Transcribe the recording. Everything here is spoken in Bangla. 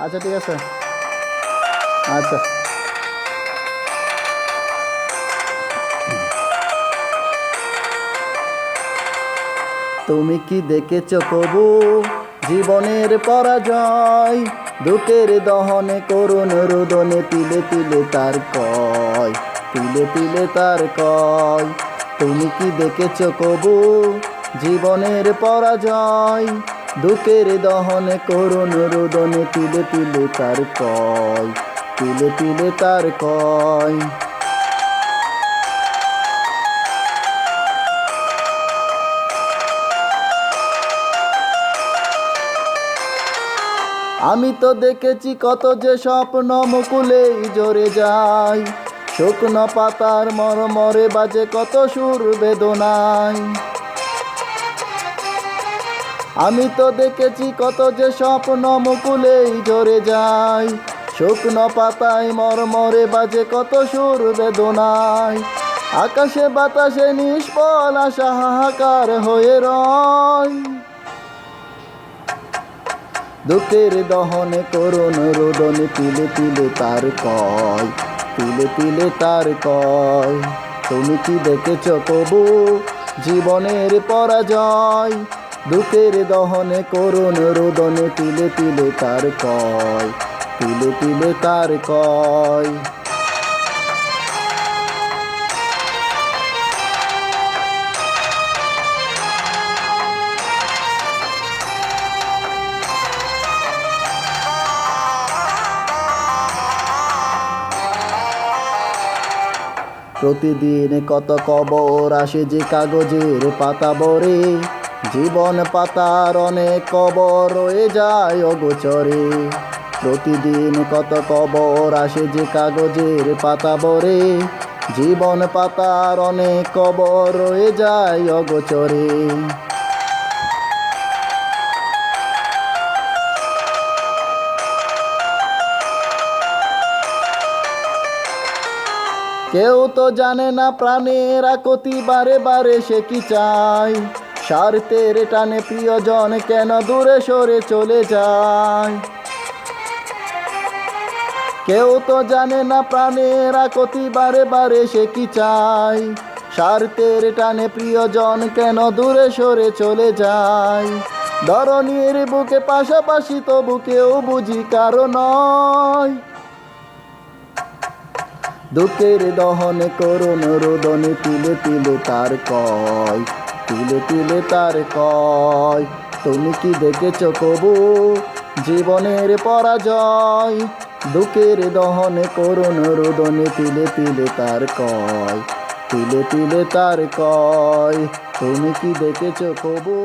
আচ্ছা ঠিক আছে। আচ্ছা। তুমি কি দেখেছো কবু জীবনের পরাজয়, দুঃখের দহনে করুণ রোদনে তিলে তিলে তার কয়, তিলে তিলে তার কয়। তুমি কি দেখেছো কবু জীবনের পরাজয়, দুঃখের দহনে করুণ রোদনে তিলে তিলে তার কয়, তিলে তিলে তার কয়। আমি তো দেখেছি কত যে স্বপ্ন মুকুলেই ঝরে যায়, শুকনো পাতার মরমরে বাজে কত সুর বেদনায়। আমি তো দেখেছি কত যে স্বপ্ন মুকুলেই ঝরে যায়, শুকনো পাতায় মরমরে বাজে কত সুর বেদনায়। আকাশে বাতাসে নিষ্ফল আশা হাহাকার হয়ে রয়, দুঃখের দহনে করুণ রোদনে তিলে তিলে তার কয়, তিলে তিলে তার কয়। তুমি কি দেখেছো কবু জীবনের পরাজয়, দুঃখের দহনে করুণ রোদনে তিলে তিলে তার কয়, তিলে তিলে তার কয়। প্রতিদিন কত কবর আসে যে কাগজের পাতা ভরে, জীবন পাতার অনেক কবর রয়ে যায় অগোচরে। প্রতিদিন কত কবর আসে যে কাগজের পাতা ভরে, জীবন পাতার অনেক কবর রয়ে যায় অগোচরে। কেউ তো জানে না প্রাণের আকুতি বারে বারে সে কি চায়, স্বার্থের টানে প্রিয়জন কেন দূরে সরে চলে যায়। কেউ তো জানে না প্রাণের আকুতি বারে বারে সে কি চায়, স্বার্থের টানে প্রিয়জন কেন দূরে সরে চলে যায়। ধরণীর বুকে পাশাপাশি তবু কেউ বুঝি কারো নয়, দুঃখের দহনে করুণ রোদনে তিলে তিলে তার কয়, তিলে তিলে তার কয়। তুমি কি দেখেছো কবু জীবনের পরাজয়, দুঃখের দহনে করুণ রোদনে তিলে তিলে তার কয়, তিলে তিলে তার কয়। তুমি কি দেখেছো কবু।